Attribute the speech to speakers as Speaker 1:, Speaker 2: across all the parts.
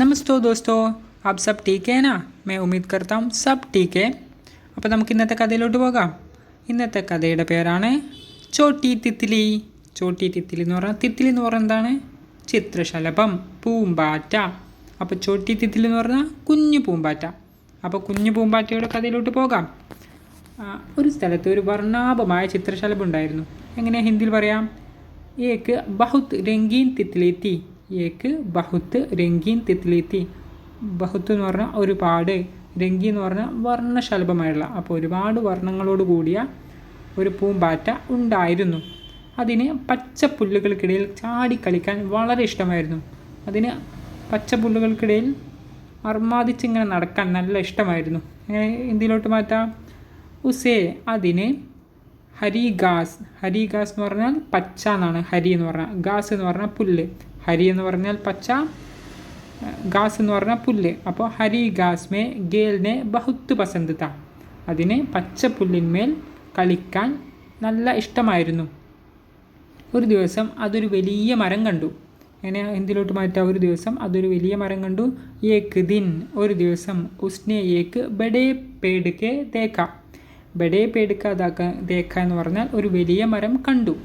Speaker 1: नमस्ते दोस्तों, आप सब ठीक है ना। मैं उम्मीद करता हूँ सब ठीक है. അപ്പോൾ നമുക്ക് ഇന്നത്തെ കഥയിലോട്ട് പോകാം. ഇന്നത്തെ കഥയുടെ പേരാണ് ചോട്ടി തിത്തിലി. ചോട്ടി തിത്തിലി എന്ന് പറഞ്ഞാൽ തിത്തിലി എന്ന് പറഞ്ഞാൽ എന്താണ്? ചിത്രശലഭം, പൂമ്പാറ്റ. അപ്പോൾ ചോട്ടി തിത്തിലി എന്ന് പറഞ്ഞാൽ കുഞ്ഞു പൂമ്പാറ്റ. അപ്പോൾ കുഞ്ഞു പൂമ്പാറ്റയുടെ കഥയിലോട്ട് പോകാം. ഒരു സ്ഥലത്ത് ഒരു വർണ്ണാഭമായ ചിത്രശലഭം ഉണ്ടായിരുന്നു. എങ്ങനെ ഹിന്ദിയിൽ പറയാം? ഏക്ക് ബഹുത് രംഗീൻ തിത്തിലി തി. ഏക്ക് ബഹുത്ത് രംഗീൻ തിത്തിലി തി. ബഹുത്ത് എന്ന് പറഞ്ഞാൽ ഒരുപാട്, രംഗി എന്ന് പറഞ്ഞാൽ വർണ്ണശലഭമായുള്ള, അപ്പോൾ ഒരുപാട് വർണ്ണങ്ങളോട് കൂടിയ ഒരു പൂമ്പാറ്റ ഉണ്ടായിരുന്നു. അതിന് പച്ചപ്പുല്ലുകൾക്കിടയിൽ ചാടിക്കളിക്കാൻ വളരെ ഇഷ്ടമായിരുന്നു. അതിന് പച്ചപ്പുല്ലുകൾക്കിടയിൽ അർമാദിച്ചിങ്ങനെ നടക്കാൻ നല്ല ഇഷ്ടമായിരുന്നു. അങ്ങനെ ഇന്ത്യയിലോട്ട് മാറ്റാം. ഉസേ അതിന് ഹരി ഗാസ്. ഹരി ഗാസ് എന്ന് പറഞ്ഞാൽ പച്ച എന്നാണ്. ഹരി എന്ന് പറഞ്ഞാൽ, ഗാസ് എന്ന് പറഞ്ഞാൽ പുല്ല്. ഹരി എന്ന് പറഞ്ഞാൽ പച്ച, ഗാസ് എന്ന് പറഞ്ഞാൽ പുല്ല്. അപ്പോൾ ഹരി ഗാസ് മേ ഗേലിനെ ബഹുത്ത് പസന്ത് താ. അതിന് പച്ച പുല്ലിന്മേൽ കളിക്കാൻ നല്ല ഇഷ്ടമായിരുന്നു. ഒരു ദിവസം അതൊരു വലിയ മരം കണ്ടു. അങ്ങനെ ഹിന്ദിയിലോട്ട് മാറ്റാം. ഒരു ദിവസം അതൊരു വലിയ മരം കണ്ടു. ഏക്ക് ദിൻ, ഒരു ദിവസം. ഉസ്നെ ഏക്ക് ബഡേ പേട് കെ ദേഖ. ബഡേ പേട് കാ ദേഖ എന്ന് പറഞ്ഞാൽ ഒരു വലിയ മരം കണ്ടു.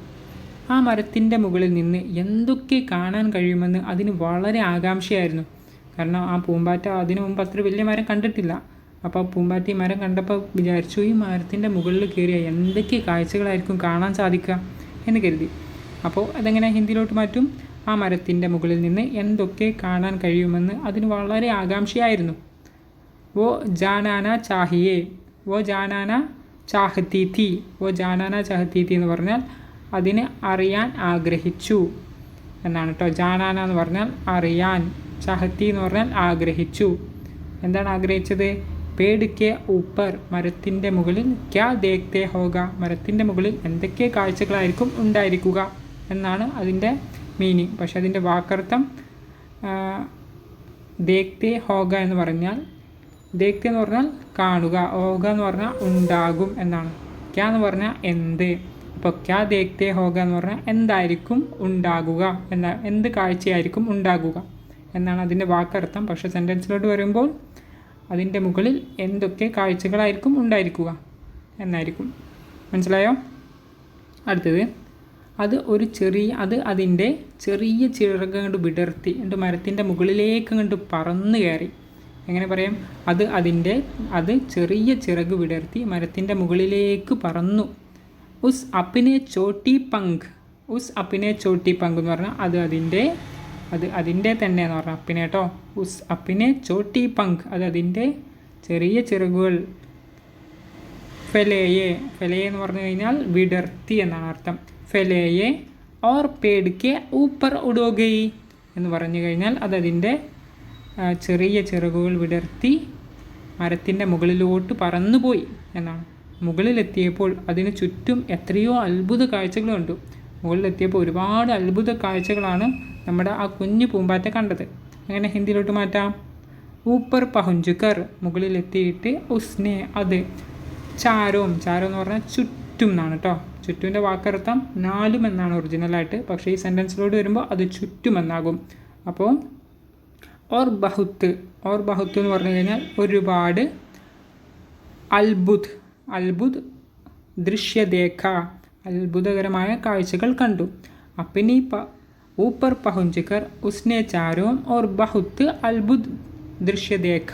Speaker 1: ആ മരത്തിൻ്റെ മുകളിൽ നിന്ന് എന്തൊക്കെ കാണാൻ കഴിയുമെന്ന് അതിന് വളരെ ആകാംക്ഷയായിരുന്നു. കാരണം ആ പൂമ്പാറ്റ അതിനു മുമ്പ് അത്ര വലിയ മരം കണ്ടിട്ടില്ല. അപ്പോൾ പൂമ്പാറ്റ ഈ മരം കണ്ടപ്പോൾ വിചാരിച്ചു, ഈ മരത്തിൻ്റെ മുകളിൽ കയറിയാൽ എന്തൊക്കെ കാഴ്ചകളായിരിക്കും കാണാൻ സാധിക്കുക എന്ന് കരുതി. അപ്പോൾ അതെങ്ങനെ ഹിന്ദിയിലോട്ട് മാറ്റും? ആ മരത്തിൻ്റെ മുകളിൽ നിന്ന് എന്തൊക്കെ കാണാൻ കഴിയുമെന്ന് അതിന് വളരെ ആകാംക്ഷയായിരുന്നു. വോ ജാനാന ചാഹിയേ, വോ ജാനാന ചാഹത്തി തി. വോ ജാനാന ചാഹത്തി തി എന്ന് പറഞ്ഞാൽ അതിന് അറിയാൻ ആഗ്രഹിച്ചു എന്നാണ് കേട്ടോ. ജാനാന എന്ന് പറഞ്ഞാൽ അറിയാൻ, ചാഹത്തി എന്ന് പറഞ്ഞാൽ ആഗ്രഹിച്ചു. എന്താണ് ആഗ്രഹിച്ചത്? പേട് കെ ഊപ്പർ, മരത്തിൻ്റെ മുകളിൽ. ക്യാ ദേഖ്തേ ഹോഗ, മരത്തിൻ്റെ മുകളിൽ എന്തൊക്കെ കാഴ്ചകളായിരിക്കും ഉണ്ടായിരിക്കുക എന്നാണ് അതിൻ്റെ മീനിങ്. പക്ഷെ അതിൻ്റെ വാക്കർത്ഥം ദേഖ്തേ ഹോഗ എന്ന് പറഞ്ഞാൽ, ദേഖ്തേ എന്ന് പറഞ്ഞാൽ കാണുക, ഹോഗ എന്ന് പറഞ്ഞാൽ ഉണ്ടാകും എന്നാണ്. ക്യാ എന്ന് പറഞ്ഞാൽ എന്ത്. അപ്പോൾ ക്യാ ദേഖ്തേ ഹോഗ എന്ന് പറഞ്ഞാൽ എന്തായിരിക്കും ഉണ്ടാകുക, എന്ത് കാഴ്ചയായിരിക്കും ഉണ്ടാകുക എന്നാണ് അതിൻ്റെ വാക്കർത്ഥം. പക്ഷേ സെൻറ്റൻസിലോട്ട് വരുമ്പോൾ അതിൻ്റെ മുകളിൽ എന്തൊക്കെ കാഴ്ചകളായിരിക്കും ഉണ്ടായിരിക്കുക എന്നായിരിക്കും. മനസ്സിലായോ? അടുത്തത്, അത് അതിൻ്റെ ചെറിയ ചിറക് കണ്ട് വിടർത്തി എന്നിട്ട് മരത്തിൻ്റെ മുകളിലേക്ക് കണ്ട് പറന്ന് കയറി. എങ്ങനെ പറയാം? അത് ചെറിയ ചിറക് വിടർത്തി മരത്തിൻ്റെ മുകളിലേക്ക് പറന്നു. ഉസ് അപ്പിനെ ചോട്ടി പങ്ക്. ഉസ് അപ്പിനെ ചോട്ടി പങ്ക് എന്ന് പറഞ്ഞാൽ അതിൻ്റെ തന്നെ എന്ന് പറഞ്ഞാൽ അപ്പിനെ കേട്ടോ. ഉസ് അപ്പിനെ ചോട്ടി പങ്ക്, അതിൻ്റെ ചെറിയ ചിറകുകൾ. ഫെലേയെ, ഫെലേയെ എന്ന് പറഞ്ഞു കഴിഞ്ഞാൽ വിടർത്തി എന്നാണ് അർത്ഥം. ഫെലേയെ ഓർ പേട് കെ ഊപ്പർ ഉഡോഗൈ എന്ന് പറഞ്ഞു കഴിഞ്ഞാൽ അതിൻ്റെ ചെറിയ ചിറകുകൾ വിടർത്തി മരത്തിൻ്റെ മുകളിലോട്ട് പറന്നുപോയി എന്നാണ്. മുകളിലെത്തിയപ്പോൾ അതിന് ചുറ്റും എത്രയോ അത്ഭുത കാഴ്ചകൾ കണ്ടു. മുകളിലെത്തിയപ്പോൾ ഒരുപാട് അത്ഭുത കാഴ്ചകളാണ് നമ്മുടെ ആ കുഞ്ഞു പൂമ്പാറ്റ കണ്ടത്. അങ്ങനെ ഹിന്ദിയിലോട്ട് മാറ്റാം. ഊപ്പർ പഹുഞ്ചുക്കർ, മുകളിലെത്തിയിട്ട്. ഉസ്നെ അത്. ചാരോം, ചാരോ എന്ന് പറഞ്ഞാൽ ചുറ്റും എന്നാണ് കേട്ടോ. ചുറ്റുവിൻ്റെ വാക്കർത്ഥം നാലും എന്നാണ് ഒറിജിനലായിട്ട്. പക്ഷേ ഈ സെൻറ്റൻസിലോട്ട് വരുമ്പോൾ അത് ചുറ്റും എന്നാകും. അപ്പോൾ ഓർ ബഹുത്ത് എന്ന് പറഞ്ഞു കഴിഞ്ഞാൽ ഒരുപാട്. അത്ഭുത് ദൃശ്യദേഖ, അത്ഭുതകരമായ കാഴ്ചകൾ കണ്ടു. അപ്പിനി ഊപ്പർ പഹുഞ്ചിക്കർ ഉസ്നെ ചാരോം ഓർ ബഹുത്ത് അത്ഭുത് ദൃശ്യദേഖ.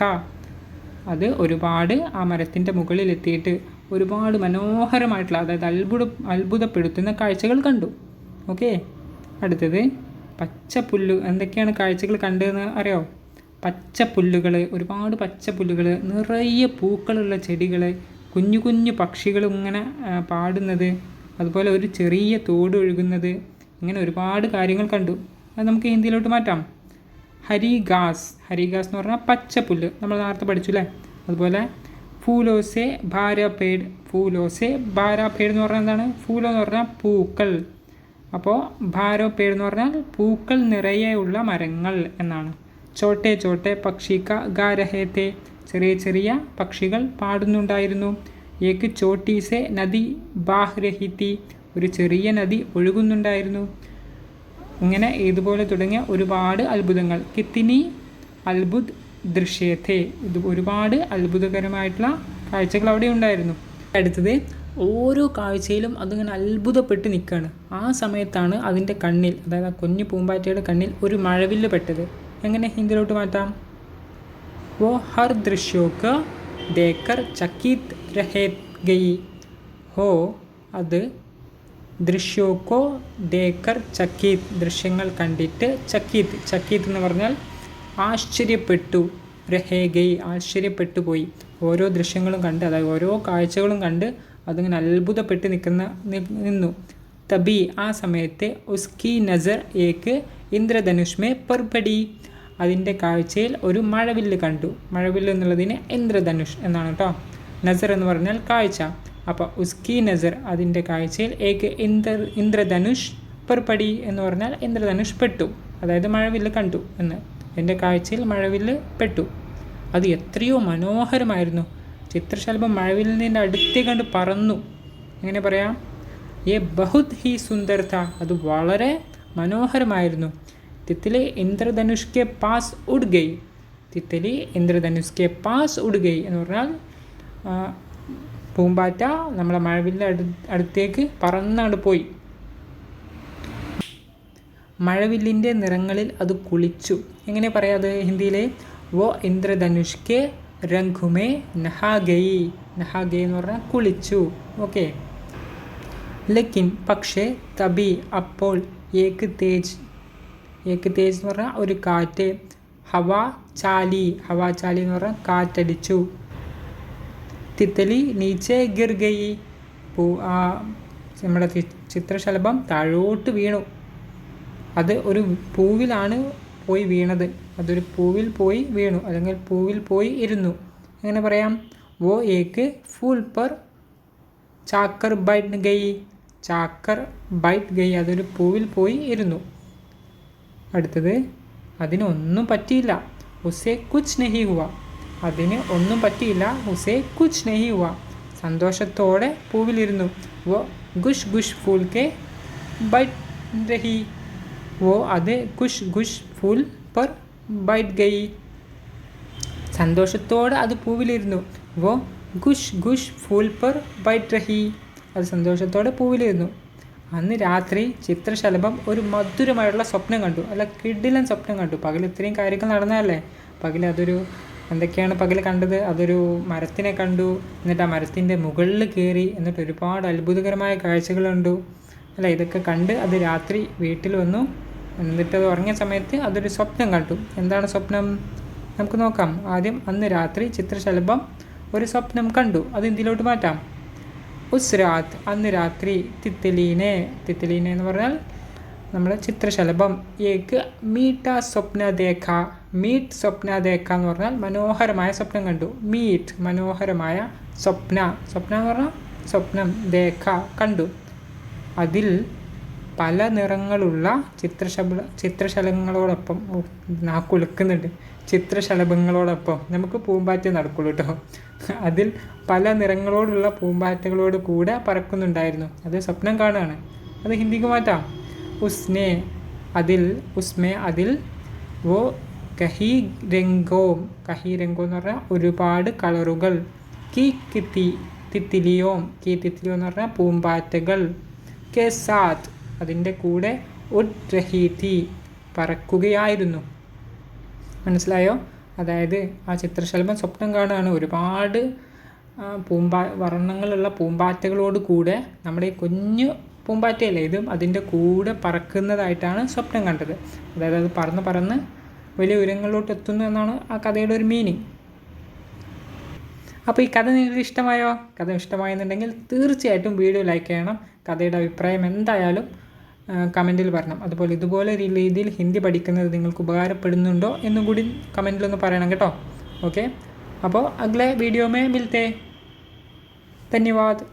Speaker 1: അത് ഒരുപാട് ആ മരത്തിൻ്റെ മുകളിലെത്തിയിട്ട് ഒരുപാട് മനോഹരമായിട്ടുള്ള, അതായത് അത്ഭുതപ്പെടുത്തുന്ന കാഴ്ചകൾ കണ്ടു. ഓക്കെ. അടുത്തത് പച്ചപ്പുല്ല്. എന്തൊക്കെയാണ് കാഴ്ചകൾ കണ്ടതെന്ന് അറിയോ? പച്ചപ്പുല്ലുകൾ, ഒരുപാട് പച്ചപ്പുല്ലുകൾ, നിറയെ പൂക്കളുള്ള ചെടികൾ, കുഞ്ഞു കുഞ്ഞു പക്ഷികൾ ഇങ്ങനെ പാടുന്നത്, അതുപോലെ ഒരു ചെറിയ തോട് ഒഴുകുന്നത്, ഇങ്ങനെ ഒരുപാട് കാര്യങ്ങൾ കണ്ടു. അത് നമുക്ക് ഹിന്ദിയിലോട്ട് മാറ്റാം. ഹരി ഗാസ് എന്ന് പറഞ്ഞാൽ പച്ചപ്പുല്ല്, നമ്മൾ നേരത്തെ പഠിച്ചു അല്ലേ. അതുപോലെ ഫൂലോസെ ഭാരപേട്. എന്ന് പറഞ്ഞാൽ എന്താണ്? ഫൂലോ എന്ന് പറഞ്ഞാൽ പൂക്കൾ. അപ്പോൾ ഭാരപേട് എന്ന് പറഞ്ഞാൽ പൂക്കൾ നിറയെയുള്ള മരങ്ങൾ എന്നാണ്. ചോട്ടെ ചോട്ടെ പക്ഷിക്ക ഗാരഹേത്തെ, ചെറിയ ചെറിയ പക്ഷികൾ പാടുന്നുണ്ടായിരുന്നു. ഏക്ക് ചോട്ടീസെ നദി ബാഹ്രഹിത്തി, ഒരു ചെറിയ നദി ഒഴുകുന്നുണ്ടായിരുന്നു. ഇങ്ങനെ ഇതുപോലെ തുടങ്ങിയ ഒരുപാട് അത്ഭുതങ്ങൾ. കിത്തിനി അത്ഭുത് ദൃശ്യത്തെ, ഇത് ഒരുപാട് അത്ഭുതകരമായിട്ടുള്ള കാഴ്ചകൾ അവിടെ ഉണ്ടായിരുന്നു. അടുത്തത് ഓരോ കാഴ്ചയിലും അതിങ്ങനെ അത്ഭുതപ്പെട്ട് നിൽക്കുകയാണ്. ആ സമയത്താണ് അതിൻ്റെ കണ്ണിൽ, അതായത് ആ കുഞ്ഞു പൂമ്പാറ്റയുടെ കണ്ണിൽ ഒരു മഴവില്ല് പെട്ടത്. എങ്ങനെ ഹിന്ദിയിലോട്ട് മാറ്റാം? वो हर दृश्यों को देखकर चकित रह गई हो. അത് ദൃശ്യോക്കോ ദേക്കർ ചക്കീത്ത്, ദൃശ്യങ്ങൾ കണ്ടിട്ട് ചക്കീത്ത്, ചക്കീത്ത് എന്ന് പറഞ്ഞാൽ ആശ്ചര്യപ്പെട്ടു, രഹേ ഗയി ആശ്ചര്യപ്പെട്ടു പോയി. ഓരോ ദൃശ്യങ്ങളും കണ്ട്, അതായത് ഓരോ കാഴ്ചകളും കണ്ട് അതിങ്ങനെ അത്ഭുതപ്പെട്ട് നിന്നു. തബി ആ സമയത്ത് ഉസ്കി നസർ ഏക്ക് ഇന്ദ്രധനുഷ് മേ പർപടി, അതിൻ്റെ കാഴ്ചയിൽ ഒരു മഴവില്ല് കണ്ടു. മഴവില്ല് എന്നുള്ളതിന് ഇന്ദ്രധനുഷ് എന്നാണ് കേട്ടോ. നസർ എന്ന് പറഞ്ഞാൽ കാഴ്ച. അപ്പോൾ ഉസ്കി നസർ അതിൻ്റെ കാഴ്ചയിൽ ഏക്ക് ഇന്ദ്രധനുഷ് പർപടി എന്ന് പറഞ്ഞാൽ ഇന്ദ്രധനുഷ് പെട്ടു, അതായത് മഴവില്ല് കണ്ടു എന്ന്. എൻ്റെ കാഴ്ചയിൽ മഴവില്ല് പെട്ടു. അത് എത്രയോ മനോഹരമായിരുന്നു. ചിത്രശലഭം മഴവില്ലിൻ്റെ അടുത്തേ കണ്ട് പറന്നു. എങ്ങനെ പറയാം? യേ ബഹുത് ഹി സുന്ദർ താ, അത് വളരെ മനോഹരമായിരുന്നു. തിത്തലി ഇന്ദ്രധനുഷ് കെ പാസ് ഉഡ് ഗയി, തിത്തലി ഇന്ദ്രധനുഷ് കെ പാസ് ഉഡ് ഗയി എന്ന് പറഞ്ഞാൽ പൂമ്പാറ്റ നമ്മളെ മഴവില്ലിൻ്റെ അടുത്തേക്ക് പറന്നാണ്ട് പോയി. മഴവില്ലിൻ്റെ നിറങ്ങളിൽ അത് കുളിച്ചു. എങ്ങനെ പറയാത് ഹിന്ദിയിൽ? വോ ഇന്ദ്രധനുഷ് കെ രംഗുമേ നഹാ ഗയി, നഹാ ഗയി എന്ന് പറഞ്ഞാൽ കുളിച്ചു. ഓക്കെ. ലേക്കിൻ പക്ഷേ തബി അപ്പോൾ ഏക്ക് തേജ് എന്ന് പറഞ്ഞാൽ ഒരു കാറ്റ്, ഹവാ ചാലി എന്ന് പറഞ്ഞാൽ കാറ്റടിച്ചു. തിത്തലി നീച്ചെ ഗിർ ഗയി, നമ്മുടെ ചിത്രശലഭം താഴോട്ട് വീണു. അത് ഒരു പൂവിലാണ് പോയി വീണത്, അതൊരു പൂവിൽ പോയി വീണു, അല്ലെങ്കിൽ പൂവിൽ പോയി ഇരുന്നു. എങ്ങനെ പറയാം? വോ ഏക്ക് ഫൂൽ പർ ചാക്കർ ബൈറ്റ് ഗയി, ചാക്കർ ബൈറ്റ് ഗയി, അതൊരു പൂവിൽ പോയി ഇരുന്നു. അടുത്തത് അതിനൊന്നും പറ്റിയില്ല. ഉസേ കുച്ച് നഹി ഹുവ, അതിന് ഒന്നും പറ്റിയില്ല. ഉസേ കുച്ച് നഹി ഹുവ, സന്തോഷത്തോടെ പൂവിലിരുന്നു. വോ ഗുഷ് ഗുഷ് ഫൂൽ കെ ബൈറ്റ് രഹി, വോ അത് ഗുഷ് ഗുഷ് ഫൂൽ പർ ബൈറ്റ് ഗയി, സന്തോഷത്തോടെ അത് പൂവിലിരുന്നു. വോ ഗുഷ് ഗുഷ് ഫൂൽ പർ ബൈറ്റ് രഹി, അത് സന്തോഷത്തോടെ പൂവിലിരുന്നു. അന്ന് രാത്രി ചിത്രശലഭം ഒരു മധുരമായിട്ടുള്ള സ്വപ്നം കണ്ടു. അല്ല, കിടിലൻ സ്വപ്നം കണ്ടു. പകൽ ഇത്രയും കാര്യങ്ങൾ നടന്നതല്ലേ. പകൽ എന്തൊക്കെയാണ് പകൽ കണ്ടത്? അതൊരു മരത്തിനെ കണ്ടു, എന്നിട്ട് ആ മരത്തിൻ്റെ മുകളിൽ കയറി, എന്നിട്ട് ഒരുപാട് അത്ഭുതകരമായ കാഴ്ചകൾ കണ്ടു. അല്ല, ഇതൊക്കെ കണ്ട് അത് രാത്രി വീട്ടിൽ വന്നു. എന്നിട്ട് അത് ഉറങ്ങിയ സമയത്ത് അതൊരു സ്വപ്നം കണ്ടു. എന്താണ് സ്വപ്നം? നമുക്ക് നോക്കാം. ആദ്യം അന്ന് രാത്രി ചിത്രശലഭം ഒരു സ്വപ്നം കണ്ടു. അത് ഇന്ത്യയിലോട്ട് മാറ്റാം. ഉസ് രാത്, അന്ന് രാത്രി തിത്തലീനെ എന്ന് പറഞ്ഞാൽ നമ്മൾ ചിത്രശലഭം ഏക്ക് മീട്ട സ്വപ്ന ദേഖ, മീറ്റ് സ്വപ്ന ദേഖ എന്ന് പറഞ്ഞാൽ മനോഹരമായ സ്വപ്നം കണ്ടു. മീറ്റ് മനോഹരമായ സ്വപ്ന എന്ന് പറഞ്ഞാൽ സ്വപ്നം, ദേഖ കണ്ടു. അതിൽ പല നിറങ്ങളുള്ള ചിത്രശലഭങ്ങളോടൊപ്പം, നാക്കുളുക്കുന്നുണ്ട്, ചിത്രശലഭങ്ങളോടൊപ്പം നമുക്ക് പൂമ്പാറ്റ നടക്കുള്ളൂ കേട്ടോ. അതിൽ പല നിറങ്ങളോടുള്ള പൂമ്പാറ്റകളോട് കൂടെ പറക്കുന്നുണ്ടായിരുന്നു. അത് സ്വപ്നം കാണുകയാണ്. അത് ഹിന്ദിക്ക് മാറ്റാം. ഉസ്മേ അതിൽ വോ കഹി രംഗോ എന്ന് പറഞ്ഞാൽ ഒരുപാട് കളറുകൾ, കി തിത്തിലിയോ എന്ന് പറഞ്ഞാൽ പൂമ്പാറ്റകൾ, കെ സാത്ത് അതിൻ്റെ കൂടെ ഉഡ് രഹി തീ പറക്കുകയായിരുന്നു. മനസ്സിലായോ? അതായത് ആ ചിത്രശലഭം സ്വപ്നം കാണുകയാണ്. ഒരുപാട് വർണ്ണങ്ങളുള്ള പൂമ്പാറ്റകളോട് കൂടെ നമ്മുടെ ഈ കുഞ്ഞു പൂമ്പാറ്റയല്ലേ ഇതും, അതിൻ്റെ കൂടെ പറക്കുന്നതായിട്ടാണ് സ്വപ്നം കണ്ടത്. അതായത് അത് പറന്ന് വലിയ ഉയരങ്ങളിലോട്ട് എത്തുന്നു എന്നാണ് ആ കഥയുടെ ഒരു മീനിങ്. അപ്പോൾ ഈ കഥ നിങ്ങൾക്ക് ഇഷ്ടമായോ? കഥ ഇഷ്ടമായെന്നുണ്ടെങ്കിൽ തീർച്ചയായിട്ടും വീഡിയോ ലൈക്ക് ചെയ്യണം. കഥയുടെ അഭിപ്രായം എന്തായാലും കമൻറ്റിൽ പറയണം. അതുപോലെ ഇതുപോലെ രീതിയിൽ ഹിന്ദി പഠിക്കുന്നത് നിങ്ങൾക്ക് ഉപകാരപ്പെടുന്നുണ്ടോ എന്നും കൂടി കമൻറ്റിലൊന്ന് പറയണം കേട്ടോ. ഓക്കെ, അപ്പോൾ അഗ്ലേ വീഡിയോ മേ മിൽത്തേ. ധന്യവാദ്.